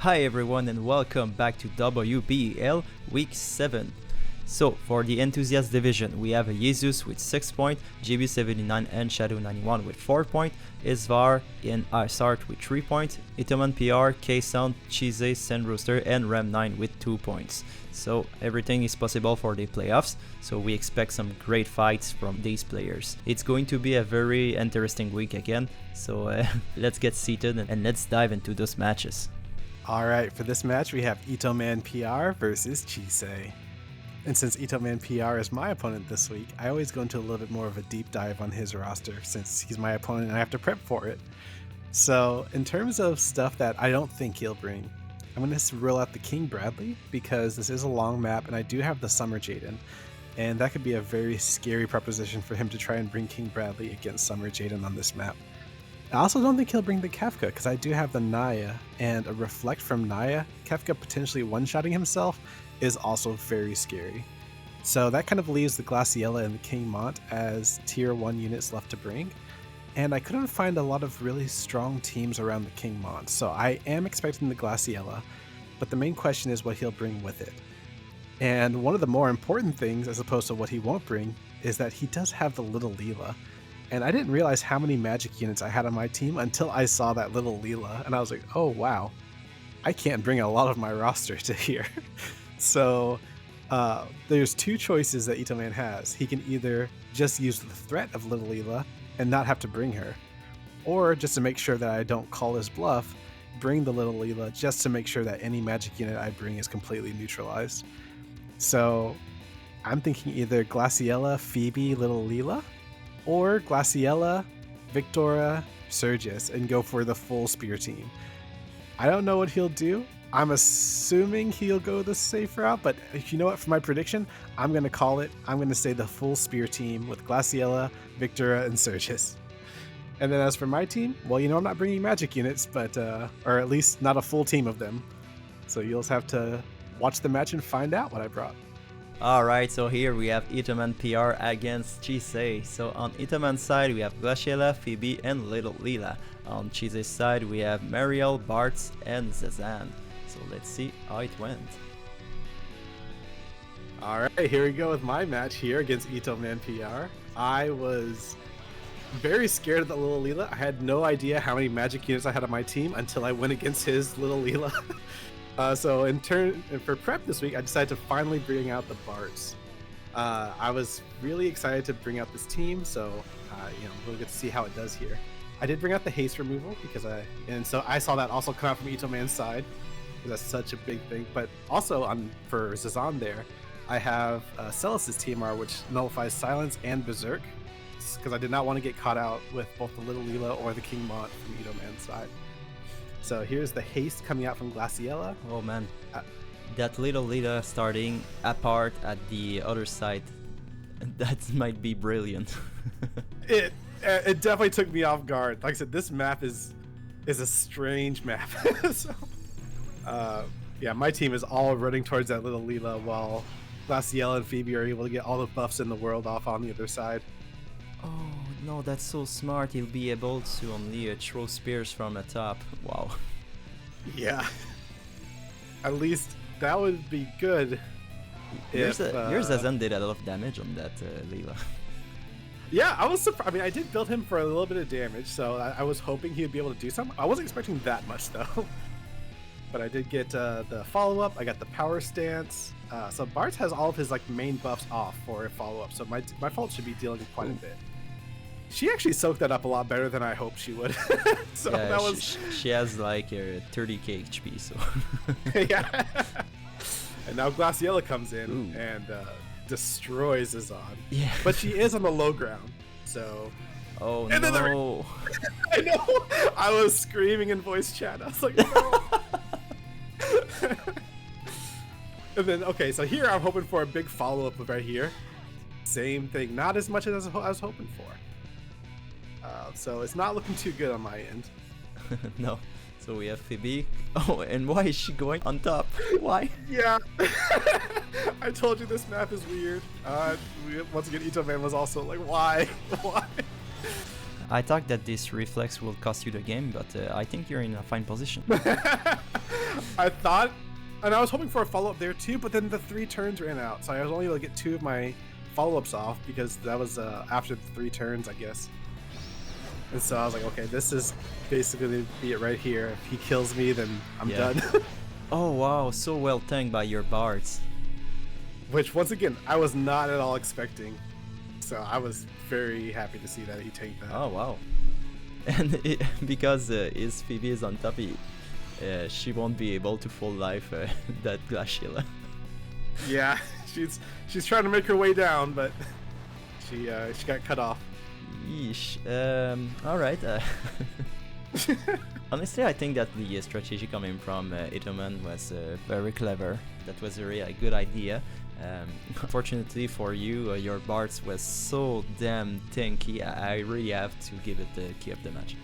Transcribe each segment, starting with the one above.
Hi everyone and welcome back to Wbel Week 7. So for the Enthusiast division, we have a Jesus with 6 points, GB79 and Shadow91 with 4 points, Isvar and Iceheart with 3 points, Itomanpr, Ksaun, Chisei, Sandrooster and Ram9 with 2 points. So everything is possible for the playoffs, so we expect some great fights from these players. It's going to be a very interesting week again, so let's get seated and let's dive into those matches. Alright, for this match we have Itomanpr versus Chisei. And since Itomanpr is my opponent this week, I always go into a little bit more of a deep dive on his roster since he's my opponent and I have to prep for it. So in terms of stuff that I don't think he'll bring, I'm going to rule out the King Bradley because this is a long map and I do have the Summer Jaden. And that could be a very scary proposition for him to try and bring King Bradley against Summer Jaden on this map. I also don't think he'll bring the Kefka because I do have the Naya, and a Reflect from Naya, Kefka potentially one-shotting himself, is also very scary. So that kind of leaves the Glaciella and the King Mont as tier 1 units left to bring, and I couldn't find a lot of really strong teams around the King Mont, so I am expecting the Glaciella, but the main question is what he'll bring with it. And one of the more important things, as opposed to what he won't bring, is that he does have the Little Leela. And I didn't realize how many magic units I had on my team until I saw that Little Leela, and I was like, oh wow, I can't bring a lot of my roster to here. So there's two choices that Itoman has. He can either just use the threat of Little Leela and not have to bring her, or just to make sure that I don't call his bluff, bring the Little Leela just to make sure that any magic unit I bring is completely neutralized. So I'm thinking either Glaciella, Phoebe, Little Leela, or Glaciella, Victoria, Surges, and go for the full spear team. I don't know what he'll do. I'm assuming he'll go the safe route, but you know what, for my prediction, I'm going to call it. I'm going to say the full spear team with Glaciella, Victoria, and Surges. And then as for my team, well, you know I'm not bringing magic units, but or at least not a full team of them. So you'll just have to watch the match and find out what I brought. Alright, so here we have Itomanpr against Chisei. So on Itoman's side we have Glaciella, Phoebe and Little Leela. On Chisei's side we have Mariel, Bartz and Zazan. So let's see how it went. Alright, here we go with my match here against Itomanpr. I was very scared of the Little Leela. I had no idea how many magic units I had on my team until I went against his Little Leela. So in turn, for prep this week, I decided to finally bring out the Bartz. I was really excited to bring out this team, so we'll get to see how it does here. I did bring out the haste removal because so I saw that also come out from Itoman's side. That's such a big thing. But also for Zazan there, I have Celis's TMR, which nullifies Silence and Berserk, because I did not want to get caught out with both the Little Leela or the King Mont from Itoman's side. So here's the haste coming out from Glaciella. Oh man, that Little Leela starting apart at the other side, that might be brilliant. It definitely took me off guard. Like I said, this map is a strange map. So, yeah, my team is all running towards that Little Leela while Glaciella and Phoebe are able to get all the buffs in the world off on the other side. Oh no, that's so smart. He'll be able to only throw spears from the top. Wow. Yeah. At least that would be good. Yours Zazan did a lot of damage on that Leela. Yeah, I was surprised. I mean, I did build him for a little bit of damage, so I was hoping he would be able to do something. I wasn't expecting that much though. But I did get the follow-up. I got the power stance. So Bartz has all of his main buffs off for a follow-up, so my fault should be dealing with quite a bit. She actually soaked that up a lot better than I hoped she would. So yeah, that was. She has like 30k HP, so. Yeah. And now Glaciella comes in and destroys Zazan. Yeah. But she is on the low ground, so. Oh and no! I know. I was screaming in voice chat. I was like, no. And then okay, so here I'm hoping for a big follow-up right here. Same thing, not as much as I was hoping for. So it's not looking too good on my end. No. So we have Phoebe. Oh, and why is she going on top? Why? Yeah. I told you this map is weird. Once again, Itoman was also like, why? Why? I thought that this reflex will cost you the game, but I think you're in a fine position. I thought, and I was hoping for a follow-up there too, but then the 3 turns ran out, so I was only able to get 2 of my follow-ups off because that was after the 3 turns, I guess. And so I was like, okay, this is basically going to be it right here. If he kills me, then I'm done. Oh wow, so well tanked by your bards. Which, once again, I was not at all expecting. So I was very happy to see that he tanked that. Oh wow. And because his Phoebe is on top, she won't be able to full life that glass shield. Yeah, she's trying to make her way down, but she got cut off. Yeesh. Alright. Honestly, I think that the strategy coming from Itoman was very clever. That was really a good idea. Unfortunately for you, your bards was so damn tanky. I really have to give it the key of the match.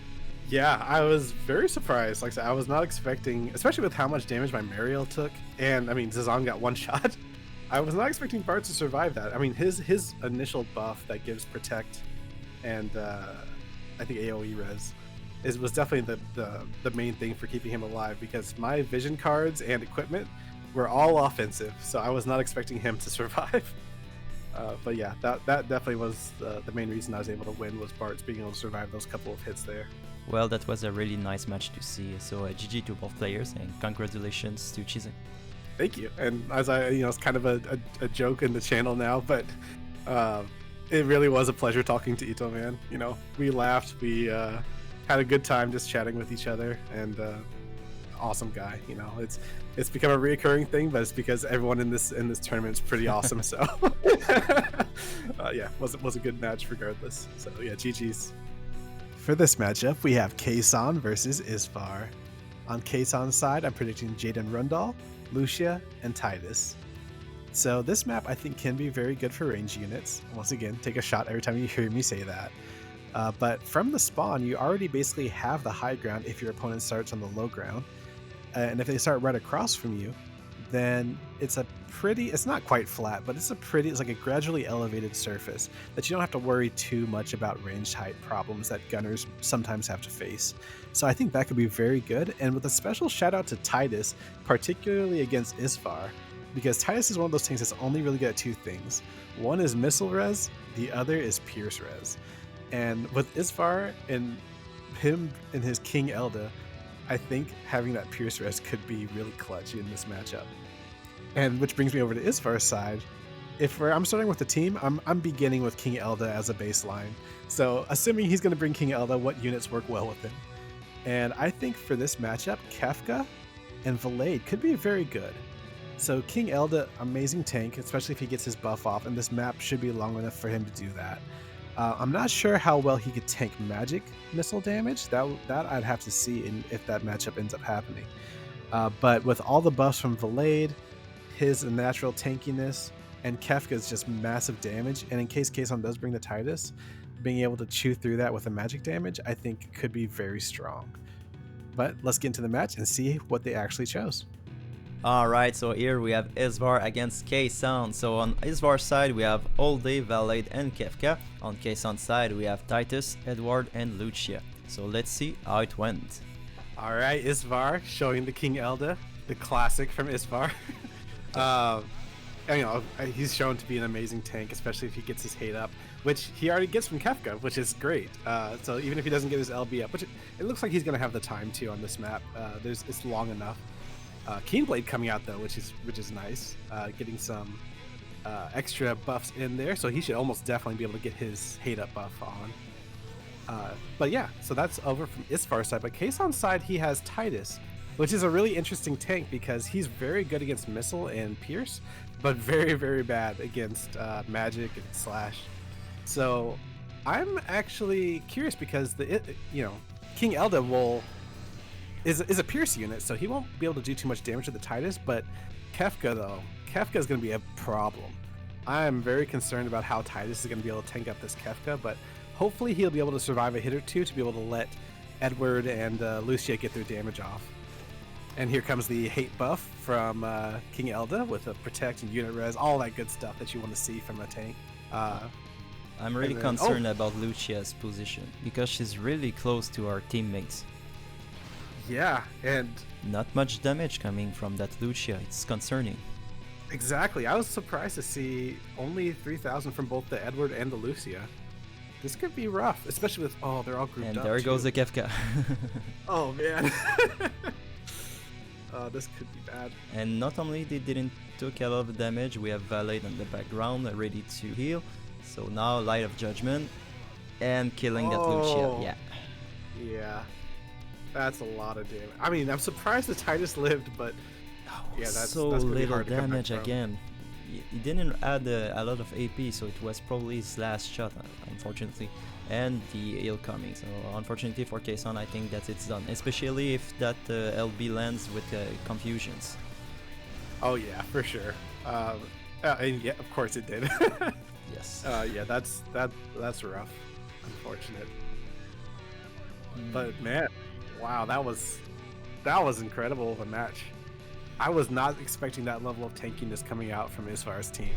Yeah, I was very surprised. Like I said, I was not expecting, especially with how much damage my Mariel took, and I mean Ksaun got 1 shot. I was not expecting Bart to survive that. I mean, his initial buff that gives protect and I think AoE res was definitely the main thing for keeping him alive, because my vision cards and equipment were all offensive, so I was not expecting him to survive. But yeah, that definitely was the main reason I was able to win, was Bart's being able to survive those couple of hits there. Well, that was a really nice match to see. So GG to both players, and congratulations to Chisei. Thank you. And as it's kind of a joke in the channel now, but it really was a pleasure talking to Itoman. We laughed, we had a good time just chatting with each other, and awesome guy. It's become a reoccurring thing, but it's because everyone in this tournament is pretty awesome. So yeah, was a good match regardless. So yeah, GG's. For this matchup, we have Ksaun versus Isvar. On Ksaun's side, I'm predicting Jaden Rundal, Lucia, and Titus. So this map I think can be very good for range units. Once again, take a shot every time you hear me say that. But from the spawn, you already basically have the high ground if your opponent starts on the low ground. And if they start right across from you, then it's not quite flat, but it's like a gradually elevated surface that you don't have to worry too much about range height problems that gunners sometimes have to face. So I think that could be very good. And with a special shout out to Titus, particularly against Isvar, because Titus is one of those tanks that's only really good at 2 things. One is missile res, the other is pierce res. And with Isvar and him and his King Elda, I think having that pierce res could be really clutch in this matchup. And which brings me over to Isvar's side. I'm starting with the team, I'm beginning with King Elda as a baseline. So assuming he's going to bring King Elda, what units work well with him? And I think for this matchup, Kefka and Valade could be very good. So King Elda, amazing tank, especially if he gets his buff off, and this map should be long enough for him to do that. I'm not sure how well he could tank magic missile damage. That I'd have to see if that matchup ends up happening. But with all the buffs from Valade, his natural tankiness, and Kefka's just massive damage, and in case Ksaun does bring the Titus, being able to chew through that with the magic damage, I think could be very strong. But let's get into the match and see what they actually chose. Alright, so here we have Isvar against Ksaun. So on Isvar's side we have Olde, Valade, and Kefka. On Ksaun's side we have Titus, Edward, and Lucia. So let's see how it went. Alright, Isvar showing the King Elda, the classic from Isvar. He's shown to be an amazing tank, especially if he gets his hate up, which he already gets from Kefka, which is great. So even if he doesn't get his LB up, which it looks like he's going to have the time to on this map, it's long enough. Keenblade coming out though, which is nice, getting some extra buffs in there, so he should almost definitely be able to get his hate up buff on. But yeah, so that's over from Isvar's side. But Ksaun's side, he has Titus, which is a really interesting tank because he's very good against missile and pierce, but very, very bad against magic and slash. So I'm actually curious because King Elda is a pierce unit, so he won't be able to do too much damage to the Titus. But Kefka is going to be a problem. I am very concerned about how Titus is going to be able to tank up this Kefka, but hopefully he'll be able to survive a hit or two to be able to let Edward and Lucia get their damage off. And here comes the hate buff from King Elda with a protect and unit res, all that good stuff that you want to see from a tank. I'm really then- concerned about Lucia's position because she's really close to our teammates. Yeah, and Not much damage coming from that Lucia. It's concerning. exactly. I was surprised to see only 3,000 from both the Edward and the Lucia. This could be rough, especially with they're all grouped And up. there goes too. the Kefka. Oh man. This could be bad. And not only they didn't took a lot of damage, we have Valet in the background ready to heal. So now Light of Judgment and killing that Lucia. Yeah. Yeah. That's a lot of damage. I mean, I'm surprised the Titus lived, but yeah, that's so gonna be little hard to come back damage from. again. He didn't add a lot of AP, so it was probably his last shot, unfortunately. And the heal coming. So unfortunately for Ksaun, I think that it's done. Especially if that LB lands with confusions. Oh yeah, for sure. And yeah, of course it did. Yes. Yeah, that's rough. Unfortunate. But man, wow, that was incredible of a match. I was not expecting that level of tankiness coming out from Isvar's team.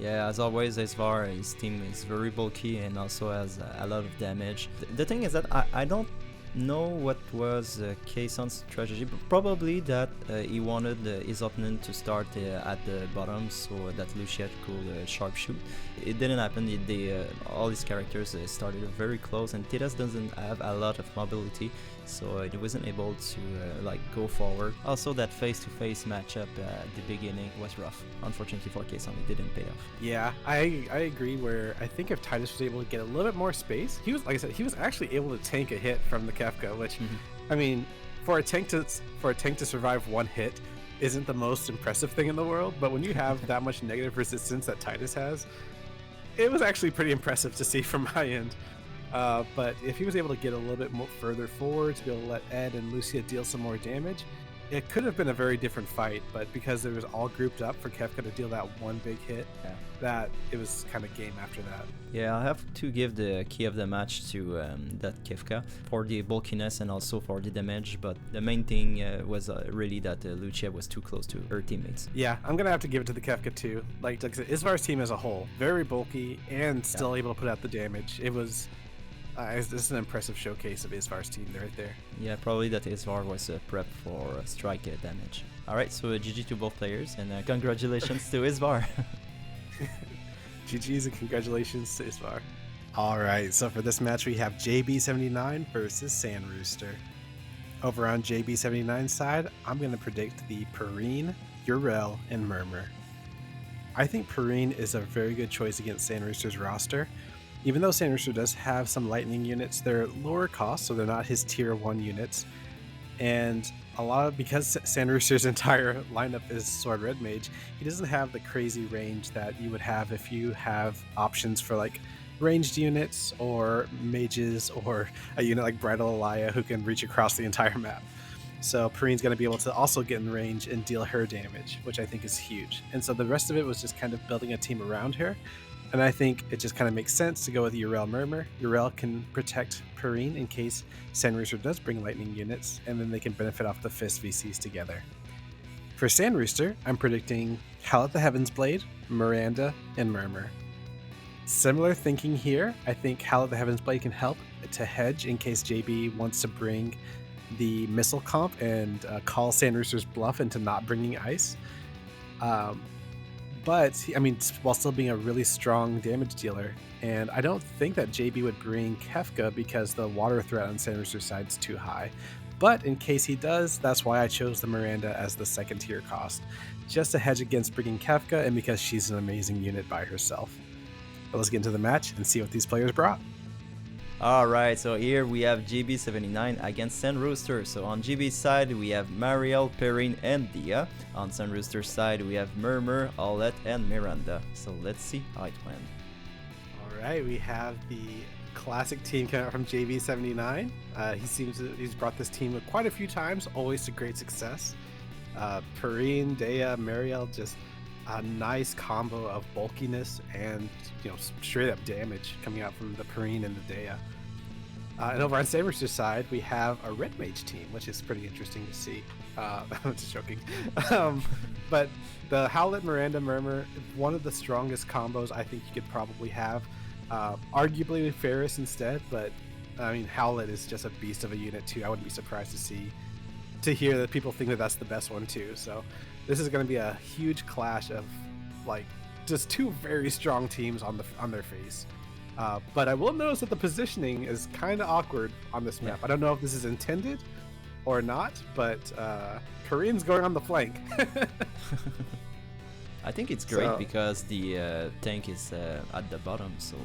Yeah, as always, Isvar, his team is very bulky and also has a lot of damage. The thing is that I don't know what was Ksaun's strategy, but probably that he wanted his opponent to start at the bottom so that Lucia could sharpshoot. It didn't happen. All his characters started very close, and Titus doesn't have a lot of mobility, so he wasn't able to go forward. Also, that face-to-face matchup at the beginning was rough. Unfortunately for Ksaun, it didn't pay off. Yeah, I agree. Where I think if Titus was able to get a little bit more space, he was, like I said, he was actually able to tank a hit from the Kefka, which, I mean, for a tank to survive one hit isn't the most impressive thing in the world. But when you have that much negative resistance that Titus has, it was actually pretty impressive to see from my end. But if he was able to get a little bit more further forward to be able to let Ed and Lucia deal some more damage, it could have been a very different fight. But because it was all grouped up for Kefka to deal that one big hit, that it was kind of game after that. Yeah, I have to give the key of the match to that Kefka for the bulkiness and also for the damage, but the main thing was really that Lucia was too close to her teammates. Yeah, I'm gonna have to give it to the Kefka too. Like I said, Isvar's team as a whole, very bulky and still able to put out the damage. It was this is an impressive showcase of Isvar's team right there. Yeah, probably that Isvar was prepped for strike damage. Alright, so GG to both players, and congratulations to Isvar. GG's and congratulations to Isvar. Alright, so for this match we have JB79 versus Sandrooster. Over on JB79's side, I'm going to predict the Perrine, Urel, and Murmur. I think Perrine is a very good choice against Sandrooster's roster. Even though Sandrooster does have some lightning units, they're lower cost, so they're not his tier 1 units. And because Sandrooster's entire lineup is Sword Red Mage, he doesn't have the crazy range that you would have if you have options for like ranged units or mages or a unit like Bridal Elia who can reach across the entire map. So Perrine's going to be able to also get in range and deal her damage, which I think is huge. And so the rest of it was just kind of building a team around her. And I think it just kind of makes sense to go with Urel Murmur. Urel can protect Perrine in case Sandrooster does bring lightning units, and then they can benefit off the Fist VCs together. For Sandrooster, I'm predicting Howlet the Heaven's Blade, Miranda, and Murmur. Similar thinking here. I think Howlet the Heaven's Blade can help to hedge in case JB wants to bring the missile comp and call Sandrooster's bluff into not bringing ice. But, I mean, while still being a really strong damage dealer. And I don't think that JB would bring Kefka because the water threat on Sandrooster's side is too high. But in case he does, that's why I chose the Miranda as the second tier cost. Just to hedge against bringing Kefka and because she's an amazing unit by herself. But let's get into the match and see what these players brought. Alright, so here we have GB79 against Sandrooster. So on GB's side we have Mariel, Perrine, and Dia. On Sandrooster's side we have Murmur, Aulette, and Miranda. So let's see how it went. Alright, we have the classic team coming out from JB79. He's brought this team quite a few times, always to great success. Perrine, Dea, Mariel, just a nice combo of bulkiness and straight up damage coming out from the Perrine and the Dea. And over on Sandrooster's side, we have a Red Mage team, which is pretty interesting to see. I'm just joking. But the Howlet, Miranda, Murmur, one of the strongest combos I think you could probably have. Arguably Ferris instead, but I mean Howlett is just a beast of a unit too. I wouldn't be surprised to hear that people think that that's the best one too. So this is going to be a huge clash of like just two very strong teams on their face. But I will notice that the positioning is kind of awkward on this map. I don't know if this is intended or not, but Perrine's going on the flank. I think it's great because the tank is at the bottom, so...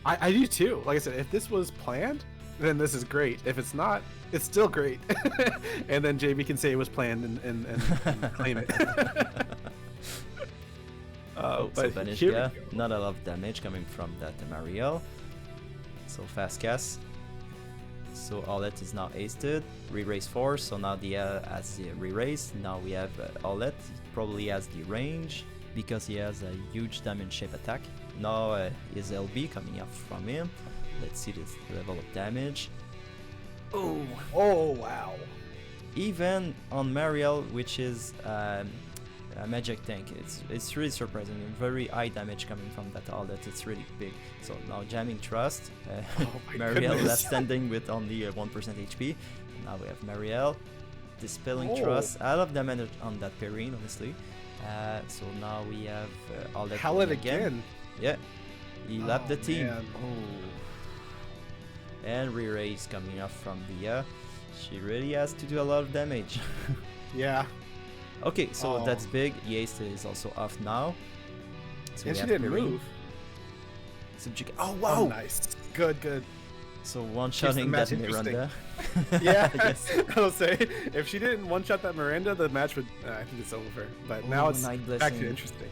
I do too. Like I said, if this was planned, then this is great. If it's not, it's still great. And then JB can say it was planned and claim it. So Banishka, not a lot of damage coming from that Mariel. So fast cast. So Olet is now aced. Re-raise 4, so now Dia has the re-raise. Now we have Olet, probably has the range because he has a huge damage shape attack. Now is LB coming up from him. Let's see this level of damage. Oh Wow. Even on Mariel, which is a magic tank, it's really surprising. Very high damage coming from that Olet. It's really big. So now jamming Trust. Mariel left standing with only 1% HP. Now we have Mariel dispelling Trust. A lot of damage on that Perrine, honestly. So now we have Olet Howlett again. Yeah, he lapped the team. Man. And re-raise coming up from Dia. She really has to do a lot of damage. Yeah. Okay, so that's big. Yeast is also off now. So and she didn't move. Subject. Oh wow! Oh, nice. Good. So one-shotting that Miranda. Yeah. Yes. I'll say if she didn't one-shot that Miranda, the match would. I think it's over. But now it's back to interesting.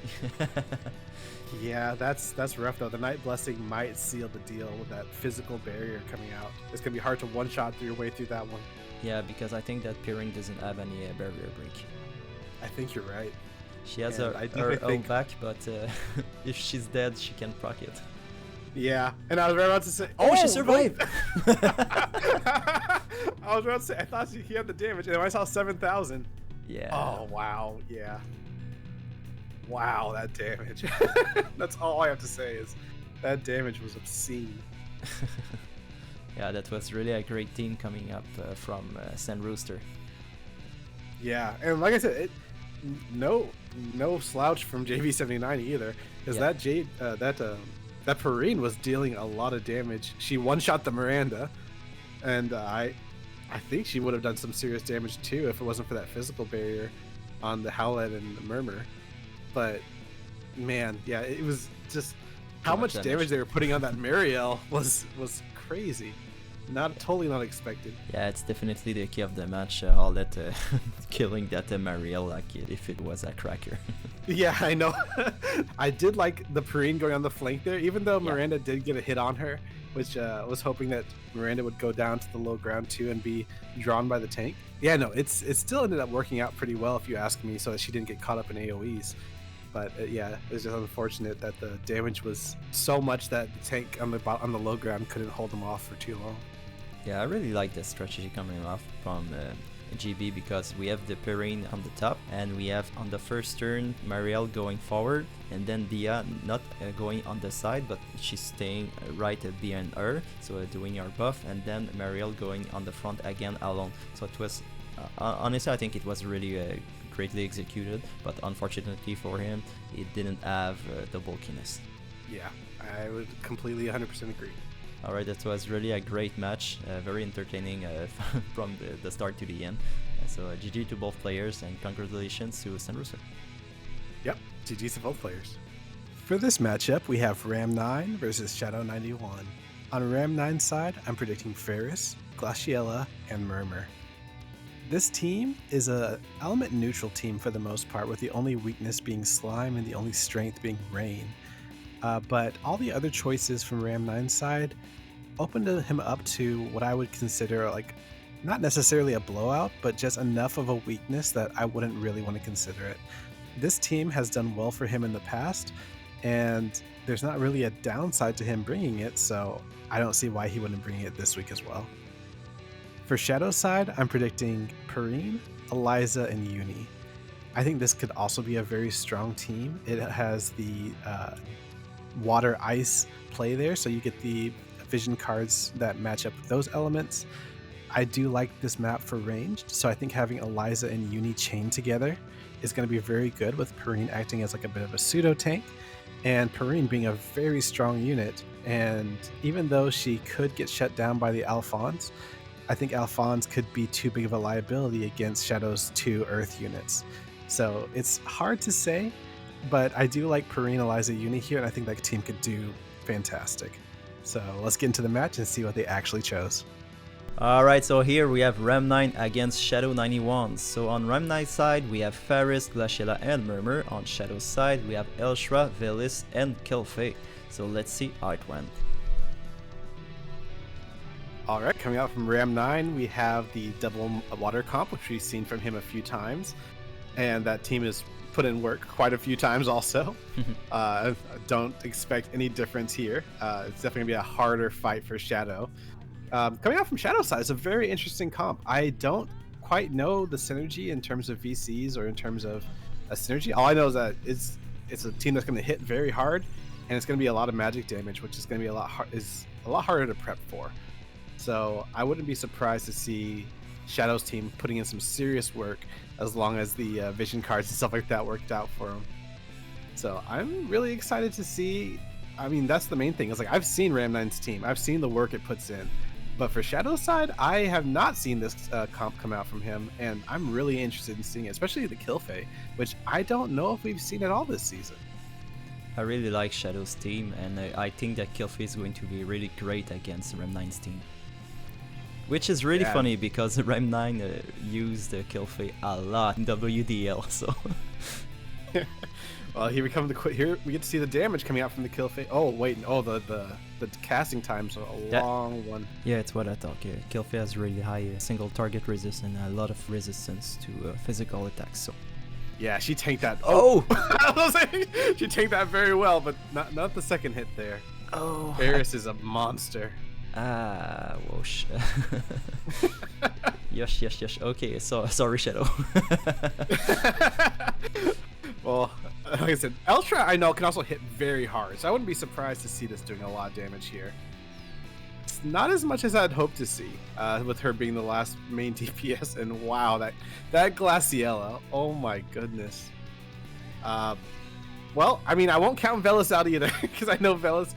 Yeah, that's rough though. The Night Blessing might seal the deal with that physical barrier coming out. It's gonna be hard to one-shot your way through that one. Yeah, because I think that Perrine doesn't have any barrier break. I think you're right. She has her own back, but if she's dead, she can proc it. Yeah, and I was right about to say, she survived! I was about to say, I thought he had the damage, and I saw 7,000. Yeah. Oh, wow, yeah. Wow, that damage. That's all I have to say is that damage was obscene. Yeah, that was really a great team coming up from Sandrooster. Yeah, and like I said, no slouch from JV79 either, because that Perrine was dealing a lot of damage. She one-shot the Miranda, and I think she would have done some serious damage too if it wasn't for that physical barrier on the Howlett and the Murmur. But man, yeah, it was just how much damage they were putting on that Mariel was crazy. Totally not expected. Yeah, it's definitely the key of the match. All that killing that Mariel like if it was a cracker. Yeah, I know. I did like the Perrine going on the flank there, even though Miranda did get a hit on her, which was hoping that Miranda would go down to the low ground too and be drawn by the tank. Yeah, no, it still ended up working out pretty well if you ask me, so that she didn't get caught up in AoEs. But yeah, it was just unfortunate that the damage was so much that the tank on the low ground couldn't hold them off for too long. Yeah, I really like the strategy coming off from GB because we have the Perrine on the top and we have on the first turn Mariel going forward and then Dia not going on the side but she's staying right behind her, so doing her buff, and then Mariel going on the front again alone. So it was honestly I think it was really greatly executed, but unfortunately for him it didn't have the bulkiness. Yeah, I would completely 100% agree. Alright, that was really a great match, very entertaining from the start to the end. So GG to both players and congratulations to Sandrooster. Yep, GG to both players. For this matchup, we have Ram9 versus Shadow91. On Ram9's side, I'm predicting Ferris, Glaciella, and Murmur. This team is a element neutral team for the most part, with the only weakness being Slime and the only strength being Rain. But all the other choices from Ram9's side opened him up to what I would consider like not necessarily a blowout, but just enough of a weakness that I wouldn't really want to consider it. This team has done well for him in the past, and there's not really a downside to him bringing it, so I don't see why he wouldn't bring it this week as well. For Shadow's side, I'm predicting Perrine, Eliza, and Uni. I think this could also be a very strong team. It has the water ice play there, so you get the vision cards that match up with those elements. I do like this map for ranged, so I think having Eliza and Uni chained together is going to be very good, with Perrine acting as like a bit of a pseudo tank, and Perrine being a very strong unit. And even though she could get shut down by the Alphonse, I think Alphonse could be too big of a liability against Shadow's 2 Earth units. So it's hard to say, but I do like Perrine, Eliza, Uni here, and I think that team could do fantastic. So let's get into the match and see what they actually chose. Alright, so here we have Ram9 against Shadow 91. So on Ram9's side, we have Faris, Glaciela, and Murmur. On Shadow's side, we have Elshra, Velis, and Kilfe. So let's see how it went. Alright, coming out from Ram9, we have the double water comp, which we've seen from him a few times. And that team has put in work quite a few times also. Don't expect any difference here. It's definitely going to be a harder fight for Shadow. Coming out from Shadow's side, it's a very interesting comp. I don't quite know the synergy in terms of VCs or in terms of a synergy. All I know is that it's a team that's going to hit very hard, and it's going to be a lot of magic damage, which is going to be a lot harder to prep for. So I wouldn't be surprised to see Shadow's team putting in some serious work, as long as the vision cards and stuff like that worked out for them. So I'm really excited to see. I mean, that's the main thing. It's like, I've seen Ram9's team. I've seen the work it puts in. But for Shadow's side, I have not seen this comp come out from him, and I'm really interested in seeing it, especially the Kilfe, which I don't know if we've seen at all this season. I really like Shadow's team, and I think that Kilfe is going to be really great against Ram9's team. Which is really funny, because Ram9 used Kilfe a lot in WDL, so... Well, here we get to see the damage coming out from the Kilfe. Oh wait, the casting time's a long one. Yeah, it's what I thought. Yeah, Kilfe has really high single target resist and a lot of resistance to physical attacks. So yeah, she tanked that. Oh, I was saying, she tanked that very well, but not the second hit there. Oh, Faris is a monster. Whoosh. Yes. Okay, so sorry, Shadow. Well, like I said, Elshra I know can also hit very hard, so I wouldn't be surprised to see this doing a lot of damage here. It's not as much as I'd hoped to see, with her being the last main DPS, and wow, that Glaciela, oh my goodness. Well, I mean, I won't count Velis out either, because I know Velis,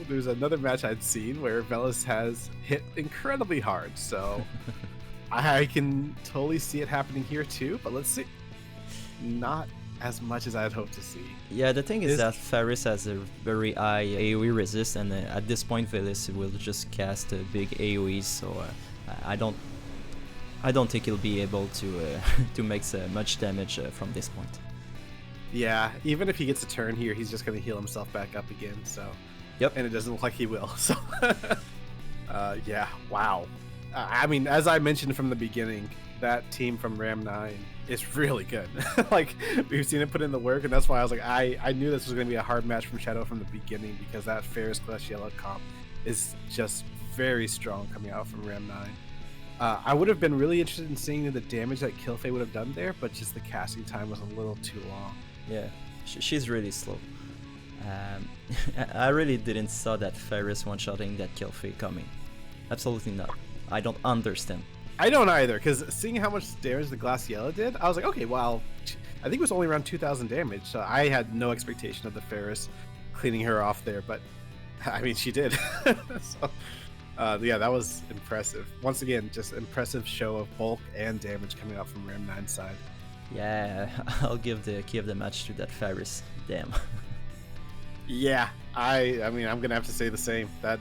there's another match I'd seen where Velis has hit incredibly hard, so I can totally see it happening here too, but let's see. Not as much as I'd hoped to see. Yeah, the thing is that Faris has a very high AoE resist, and at this point Velis will just cast big AoEs, so I don't think he'll be able to to make much damage from this point. Yeah, even if he gets a turn here, he's just going to heal himself back up again, so... Yep. And it doesn't look like he will, so... yeah, wow. I mean, as I mentioned from the beginning, that team from Ram9 is really good. Like, we've seen it put in the work, and that's why I was like, I knew this was going to be a hard match from Shadow from the beginning, because that Faris Glaciela comp is just very strong coming out from Ram9. I would have been really interested in seeing the damage that Kilfe would have done there, but just the casting time was a little too long. Yeah, she's really slow. I really didn't saw that Faris one-shotting that Kilfe coming. Absolutely not. I don't understand. I don't either, because seeing how much damage the Glaciela did, I was like, okay, well, I think it was only around 2,000 damage, so I had no expectation of the Faris cleaning her off there, but I mean, she did. So, yeah, that was impressive. Once again, just impressive show of bulk and damage coming out from Ram9's side. Yeah, I'll give the key of the match to that Faris. Damn. Yeah, I mean, I'm gonna have to say the same. That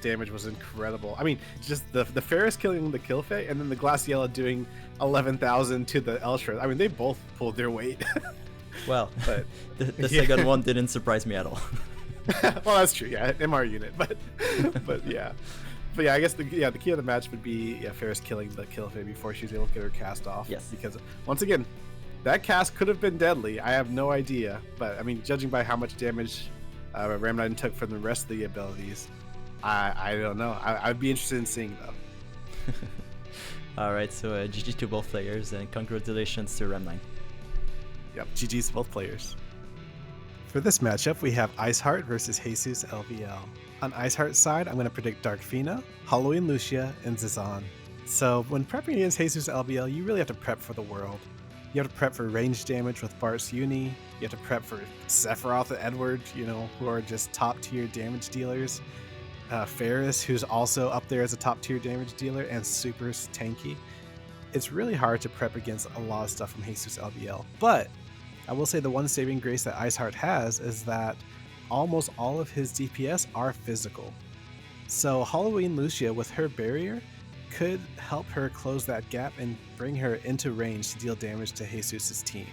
damage was incredible. I mean, just the Faris killing the Kilfe, and then the Glaciela doing 11,000 to the Elshra. I mean, they both pulled their weight. Well, but the second one didn't surprise me at all. Well, that's true. Yeah, MR unit, but yeah. But yeah, I guess the key of the match would be Faris killing the Kilfe before she was able to get her cast off. Yes. Because once again, that cast could have been deadly. I have no idea, but I mean, judging by how much damage Ram9 took from the rest of the abilities, I don't know. I'd be interested in seeing though. All right, so GG to both players, and congratulations to Ram9. Yep, GG's to both players. For this matchup, we have Iceheart versus Jesuslbl. On Iceheart's side, I'm going to predict Dark Fina, Halloween Lucia, and Zazan. So when prepping against Jesuslbl, you really have to prep for the world. You have to prep for range damage with Bart's Uni. You have to prep for Sephiroth and Edward, who are just top tier damage dealers. Ferris, who's also up there as a top tier damage dealer and super tanky. It's really hard to prep against a lot of stuff from Jesuslbl, but I will say the one saving grace that Iceheart has is that almost all of his DPS are physical. So Halloween Lucia with her barrier could help her close that gap and bring her into range to deal damage to Jesus' team.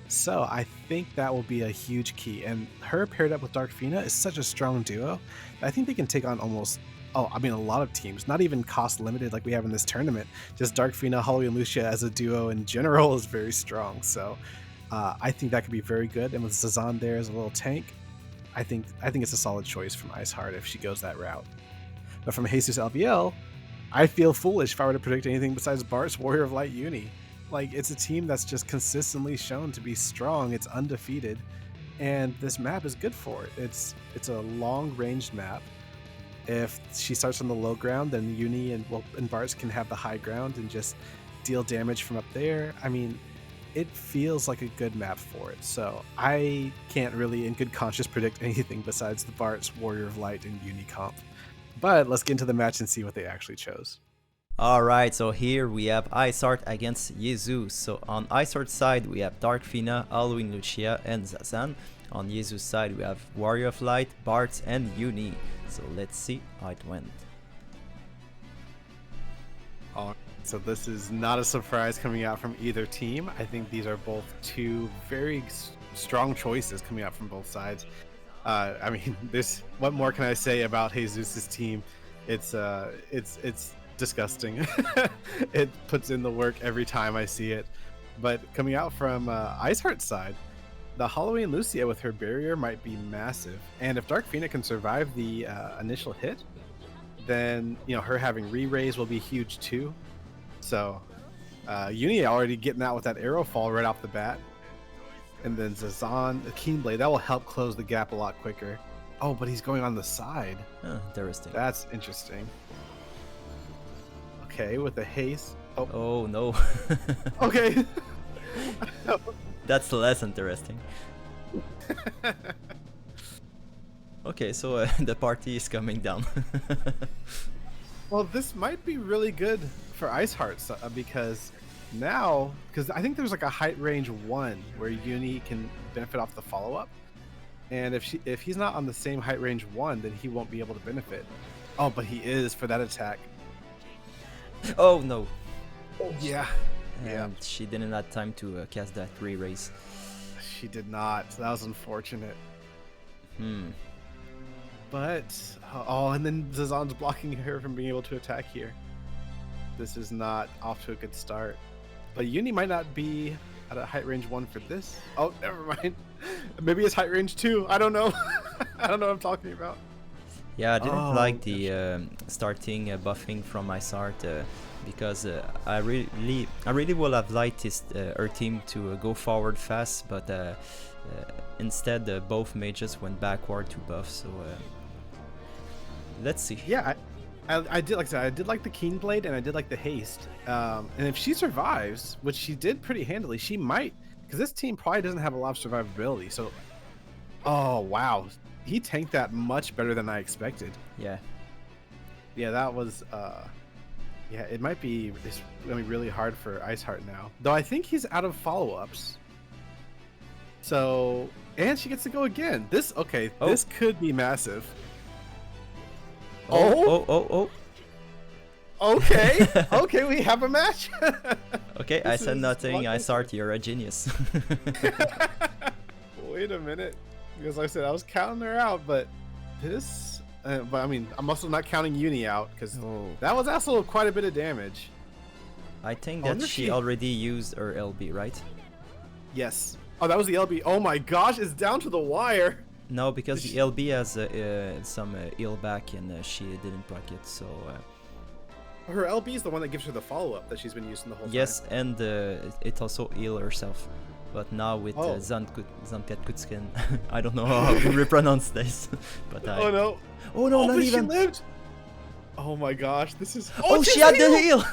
So I think that will be a huge key, and her paired up with Dark Fina is such a strong duo that I think they can take on a lot of teams, not even cost limited like we have in this tournament. Just Dark Fina, Halloween Lucia as a duo in general is very strong. So I think that could be very good, and with Zazan there as a little tank, I think it's a solid choice from Iceheart if she goes that route. But from Jesuslbl, I feel foolish if I were to predict anything besides Bart's Warrior of Light Uni. Like, it's a team that's just consistently shown to be strong. It's undefeated, and this map is good for it. It's a long-ranged map. If she starts on the low ground, then Uni and Bart's can have the high ground and just deal damage from up there. I mean, it feels like a good map for it. So I can't really, in good conscience, predict anything besides the Bart's Warrior of Light and Uni comp. But let's get into the match and see what they actually chose. Alright, so here we have Iceheart against Jesus. So on Iceheart's side, we have Dark Fina, Halloween Lucia, and Zazan. On Jesus' side, we have Warrior of Light, Bart, and Uni. So let's see how it went. So this is not a surprise coming out from either team. I think these are both two very strong choices coming out from both sides. I mean, what more can I say about Jesus' team? It's disgusting. It puts in the work every time I see it. But coming out from Iceheart's side, the Halloween Lucia with her barrier might be massive. And if Dark Fina can survive the initial hit, then her having re-raise will be huge too. So Uni already getting out with that arrow fall right off the bat. And then Zazan, the Keenblade, that will help close the gap a lot quicker. Oh, but he's going on the side. Interesting. That's interesting. Okay, with the haste. Oh no. Okay. That's less interesting. Okay, so the party is coming down. Well, this might be really good for Iceheart because I think there's like a height range 1 where Uni can benefit off the follow-up. And if he's not on the same height range 1, then he won't be able to benefit. Oh, but he is for that attack. Oh no. Yeah. And she didn't have time to cast that re-raise. She did not. So that was unfortunate. But and then Zazan's blocking her from being able to attack here. This is not off to a good start. But Uni might not be at a height range 1 for this. Oh, never mind. Maybe it's height range 2. I don't know. I don't know what I'm talking about. Yeah, I didn't like the starting buffing from Iceheart because I really would have liked her team to go forward fast, but instead both mages went backward to buff. So let's see. Yeah, I did like the Keenblade and I did like the haste. And if she survives, which she did pretty handily, she might, because this team probably doesn't have a lot of survivability. So, oh wow. He tanked that much better than I expected. Yeah, that was it might be gonna be really hard for Iceheart now. Though I think he's out of follow-ups. So, and she gets to go again. This could be massive. Oh. Okay. Okay, we have a match. Okay, I said nothing. Iceheart, you're a genius. Wait a minute. Because like I said, I was counting her out, but this... but I mean, I'm also not counting Uni out, because that was also quite a bit of damage. I think that she already used her LB, right? Yes. Oh, that was the LB. Oh my gosh, it's down to the wire. No, because the LB has some heal back, and she didn't proc it, so... Her LB is the one that gives her the follow-up that she's been using the whole time. Yes, and it also heal herself. But now with Oh. Zanket, I don't know how to repronounce this. But Oh no! Oh no, not but even. she lived. Oh my gosh, this is. Oh, she had the heal.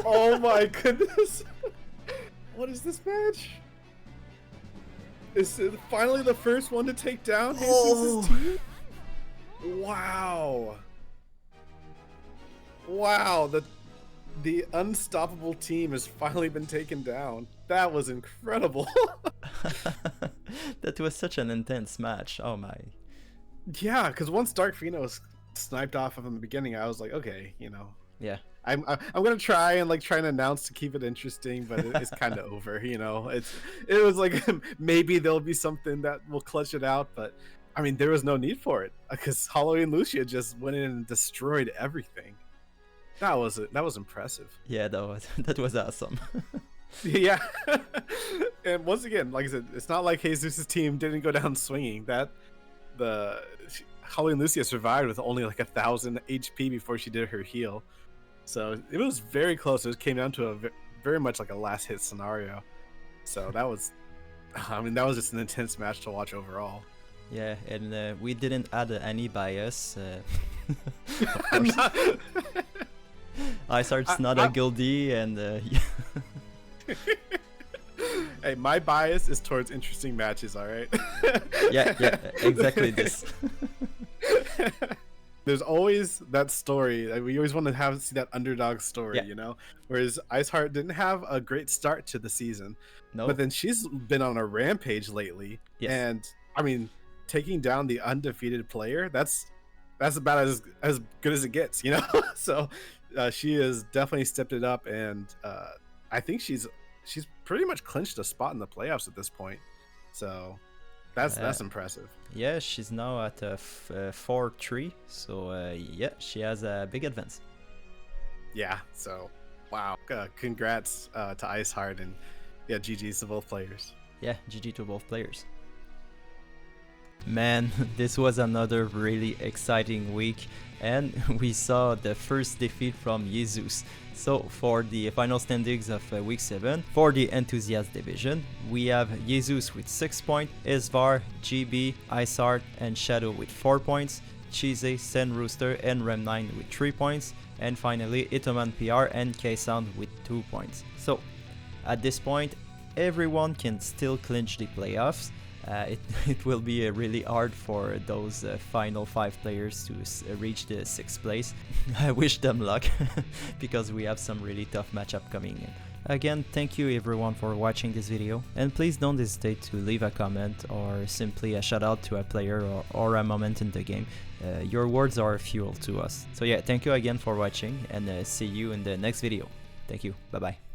Oh my goodness! What is this match? Is it finally the first one to take down Jesus' team? Wow! Wow! The unstoppable team has finally been taken down. That was incredible. That was such an intense match. Oh my. Yeah, because once Dark Fina was sniped off of in the beginning, I was like, okay, you know. Yeah. I'm gonna try and try and announce to keep it interesting, but it's kind of over, you know. It was like maybe there'll be something that will clutch it out, but I mean there was no need for it because Holloway and Lucia just went in and destroyed everything. That was impressive. Yeah, that was awesome. Yeah, and once again, like I said, it's not like Jesus' team didn't go down swinging. Holloway and Lucia survived with only like 1,000 HP before she did her heal. So it was very close. It came down to a very much like a last hit scenario. So that was, I mean, that was just an intense match to watch overall. Yeah, and we didn't add any bias. Iceheart's not a guildie, and hey, my bias is towards interesting matches. All right. yeah, exactly this. There's always that story. Like, we always want to see that underdog story, Yeah. you know. Whereas Iceheart didn't have a great start to the season, No. but then she's been on a rampage lately. Yes. And I mean, taking down the undefeated player, that's about as good as it gets, you know. So she has definitely stepped it up, and I think she's pretty much clinched a spot in the playoffs at this point. So that's impressive. Yeah, she's now at 4-3, so yeah, she has a big advance. Yeah, so wow, congrats to Iceheart, and yeah, GG's to both players. Yeah, GG to both players. Man, this was another really exciting week, and we saw the first defeat from Jesus. So for the final standings of week 7, for the Enthusiast division, we have Jesus with 6 points, Isvar, GB, Iceheart, and Shadow with 4 points, Chisei, Sandrooster, and Rem9 with 3 points, and finally Itomanpr and Ksaun with 2 points. So at this point, everyone can still clinch the playoffs. It will be really hard for those final 5 players to reach the 6th place. I wish them luck because we have some really tough matchup coming in. Again, thank you everyone for watching this video, and please don't hesitate to leave a comment or simply a shout out to a player or a moment in the game. Your words are fuel to us. So yeah, thank you again for watching, and see you in the next video. Thank you, bye bye.